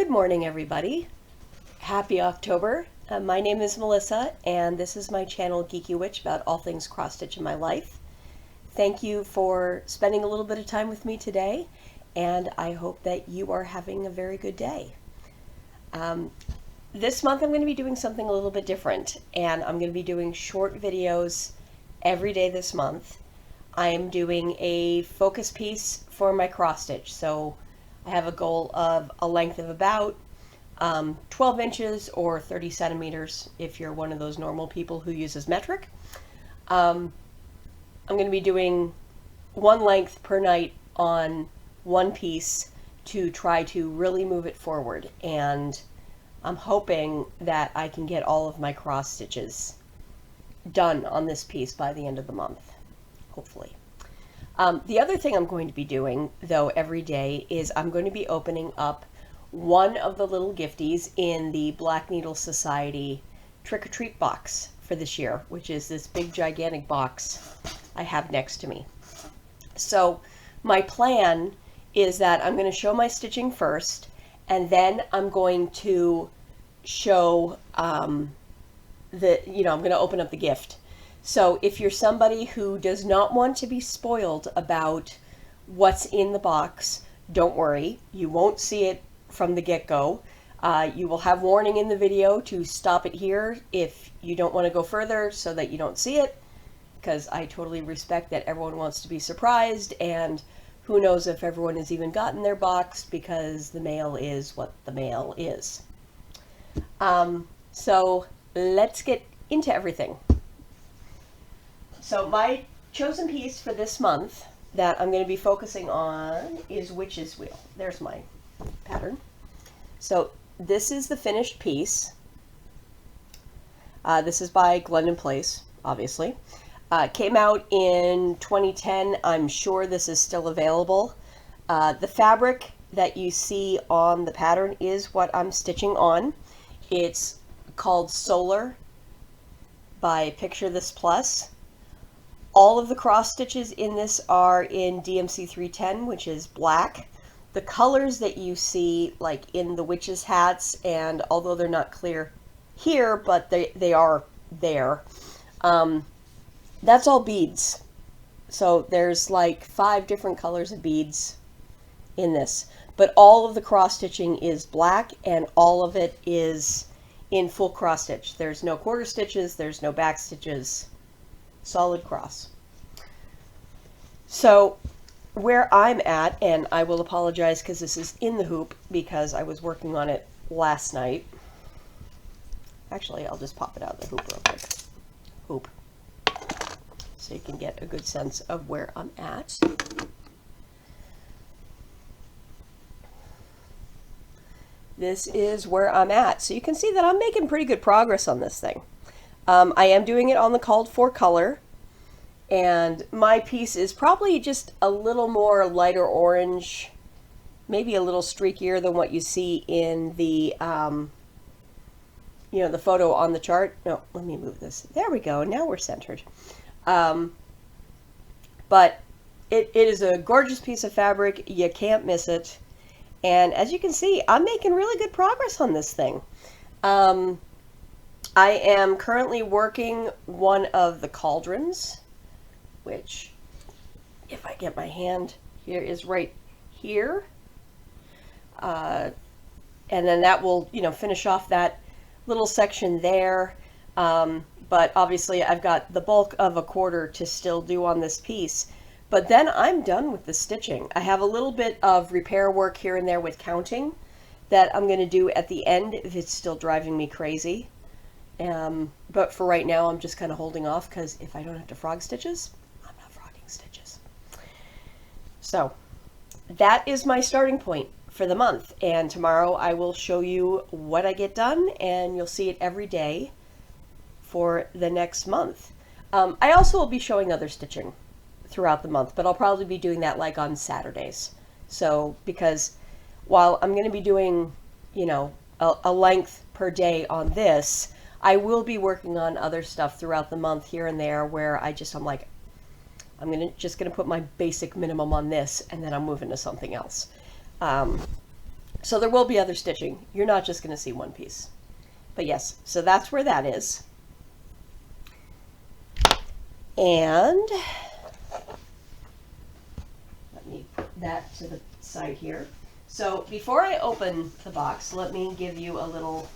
Good morning, everybody. Happy October. My name is Melissa, and this is my channel, Geeky Witch, about all things cross-stitch in my life. Thank you for spending a little bit of time with me today, and I hope that you are having a very good day. This month I'm going to be doing something a little bit different, and I'm going to be doing short videos every day this month. I am doing a focus piece for my cross-stitch, so I have a goal of a length of about 12 inches or 30 centimeters if you're one of those normal people who uses metric. I'm going to be doing one length per night on one piece to try to really move it forward, and I'm hoping that I can get all of my cross stitches done on this piece by the end of the month, hopefully. The other thing I'm going to be doing, though, every day is I'm going to be opening up one of the little gifties in the Black Needle Society trick-or-treat box for this year, which is this big gigantic box I have next to me. So my plan is that I'm going to show my stitching first, and then I'm going to show I'm going to open up the gift. So if you're somebody who does not want to be spoiled about what's in the box, don't worry. You won't see it from the get-go. You will have warning in the video to stop it here if you don't want to go further so that you don't see it, because I totally respect that everyone wants to be surprised, and who knows if everyone has even gotten their box because the mail is what the mail is. So let's get into everything. So my chosen piece for this month that I'm going to be focusing on is Witch's Wheel. There's my pattern. So this is the finished piece. This is by Glendon Place, obviously. Came out in 2010. I'm sure this is still available. The fabric that you see on the pattern is what I'm stitching on. It's called Solar by Picture This Plus. All of the cross stitches in this are in DMC 310, which is black. The colors that you see, like in the witches' hats, and although they're not clear here, but they are there, that's all beads. So there's like 5 different colors of beads in this. But all of the cross stitching is black, and all of it is in full cross stitch. There's no quarter stitches, there's no back stitches. Solid cross. So where I'm at, and I will apologize because this is in the hoop because I was working on it last night. Actually, I'll just pop it out of the hoop real quick. Hoop. So you can get a good sense of where I'm at. This is where I'm at. So you can see that I'm making pretty good progress on this thing. I am doing it on the called for color, and my piece is probably just a little more lighter orange, maybe a little streakier than what you see in the, the photo on the chart. No, let me move this. There we go. Now we're centered. But it is a gorgeous piece of fabric. You can't miss it. And as you can see, I'm making really good progress on this thing. I am currently working one of the cauldrons, which, if I get my hand here, is right here. And then that will, finish off that little section there. But obviously I've got the bulk of a quarter to still do on this piece. But then I'm done with the stitching. I have a little bit of repair work here and there with counting that I'm going to do at the end if it's still driving me crazy. But for right now, I'm just kind of holding off because if I don't have to frog stitches, I'm not frogging stitches. So that is my starting point for the month. And tomorrow I will show you what I get done, and you'll see it every day for the next month. I also will be showing other stitching throughout the month, but I'll probably be doing that like on Saturdays. So because while I'm going to be doing, a length per day on this, I will be working on other stuff throughout the month here and there where I'm like, I'm just gonna put my basic minimum on this, and then I'm moving to something else. So there will be other stitching. You're not just going to see one piece. But yes, so that's where that is. And let me put that to the side here. So before I open the box, let me give you a little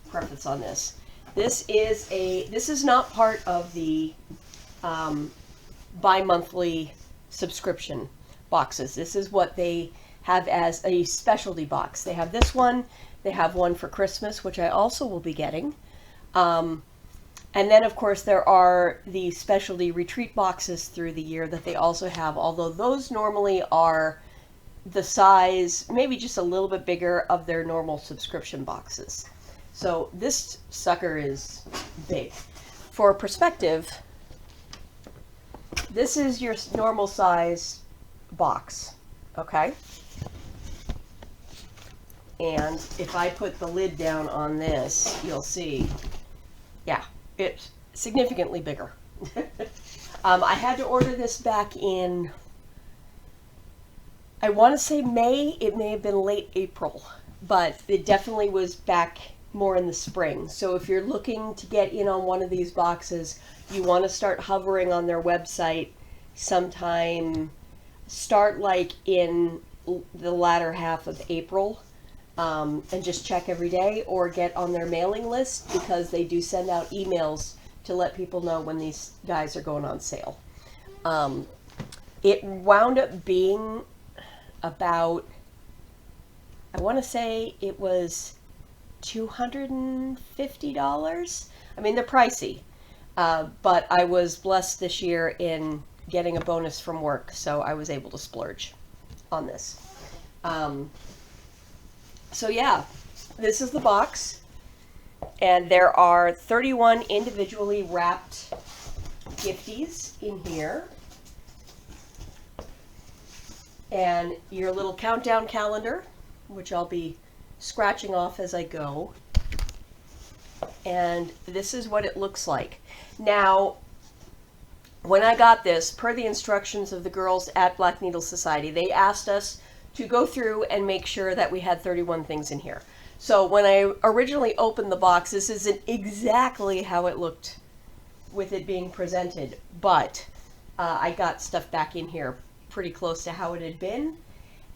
preface on this. This is not part of the bi-monthly subscription boxes. This is what they have as a specialty box. They have this one. They have one for Christmas, which I also will be getting. And then, of course, there are the specialty retreat boxes through the year that they also have, although those normally are the size, maybe just a little bit bigger, of their normal subscription boxes. So this sucker is big. For perspective, this is your normal size box, okay? And if I put the lid down on this, you'll see, yeah, it's significantly bigger. I had to order this back in, I want to say May. It may have been late April, but it definitely was back more in the spring. So if you're looking to get in on one of these boxes, you want to start hovering on their website sometime, start like in the latter half of April. And just check every day, or get on their mailing list, because they do send out emails to let people know when these guys are going on sale. It wound up being about, I want to say it was $250. I mean, they're pricey, but I was blessed this year in getting a bonus from work, so I was able to splurge on this. So yeah, this is the box, and there are 31 individually wrapped gifties in here, and your little countdown calendar, which I'll be scratching off as I go, and this is what it looks like. Now, when I got this, per the instructions of the girls at Black Needle Society, they asked us to go through and make sure that we had 31 things in here. So when I originally opened the box, this isn't exactly how it looked with it being presented, but I got stuff back in here pretty close to how it had been.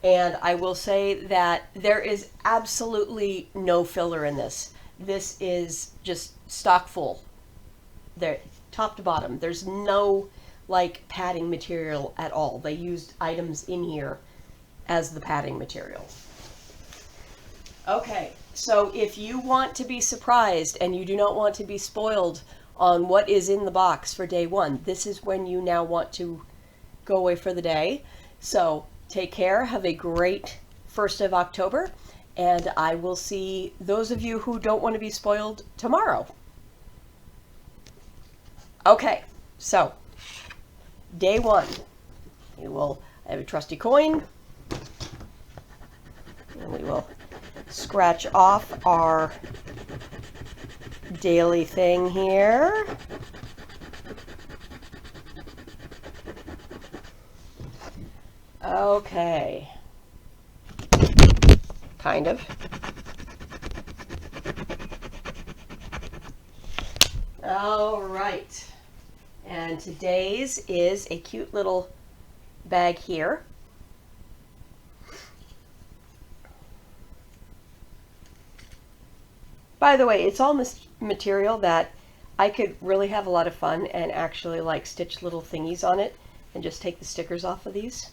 And I will say that there is absolutely no filler in this. This is just stock full. There, top to bottom. There's no like padding material at all. They used items in here as the padding material. Okay, so if you want to be surprised and you do not want to be spoiled on what is in the box for day one, this is when you now want to go away for the day. So take care, have a great 1st of October, and I will see those of you who don't want to be spoiled tomorrow. Okay, so day one, I have a trusty coin. And we will scratch off our daily thing here. Okay. Kind of. All right. And today's is a cute little bag here. By the way, it's all material that I could really have a lot of fun and actually like stitch little thingies on it and just take the stickers off of these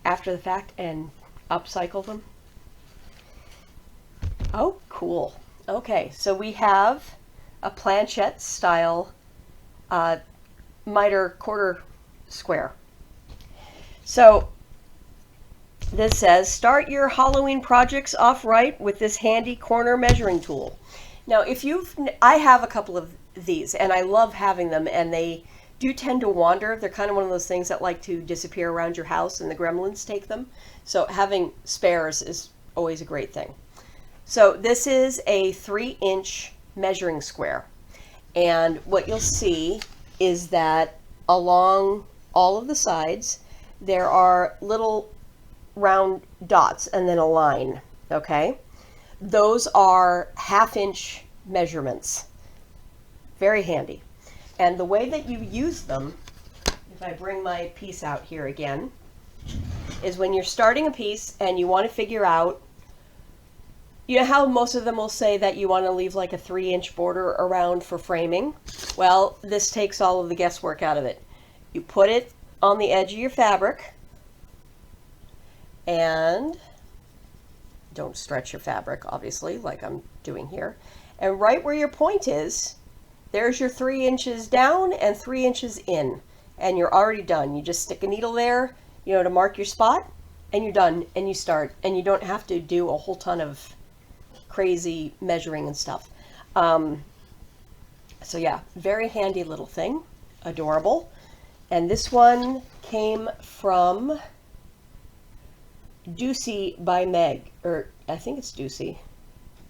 after the fact and upcycle them. Oh, cool. Okay, so we have a planchette style miter quarter square. So this says, start your Halloween projects off right with this handy corner measuring tool. Now, I have a couple of these and I love having them, and they do tend to wander. They're kind of one of those things that like to disappear around your house and the gremlins take them. So having spares is always a great thing. So this is a 3-inch measuring square. And what you'll see is that along all of the sides, there are little round dots and then a line, okay? Those are 1/2 inch measurements. Very handy. And the way that you use them, if I bring my piece out here again, is when you're starting a piece and you want to figure out, you know how most of them will say that you want to leave like a 3-inch border around for framing? Well, this takes all of the guesswork out of it. You put it on the edge of your fabric, and don't stretch your fabric, obviously, like I'm doing here. And right where your point is, there's your 3 inches down and 3 inches in, and you're already done. You just stick a needle there, you know, to mark your spot, and you're done, and you start, and you don't have to do a whole ton of crazy measuring and stuff. So yeah, very handy little thing, adorable. And this one came from Doocy by Meg, or I think it's Doocy.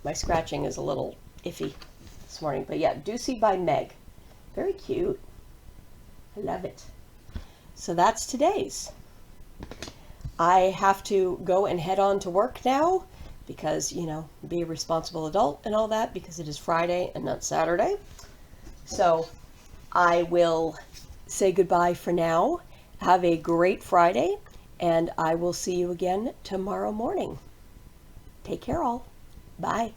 My scratching is a little iffy this morning, but yeah, Doocy by Meg. Very cute. I love it. So that's today's. I have to go and head on to work now because, you know, be a responsible adult and all that, because it is Friday and not Saturday. So I will say goodbye for now. Have a great Friday, and I will see you again tomorrow morning. Take care all. Bye.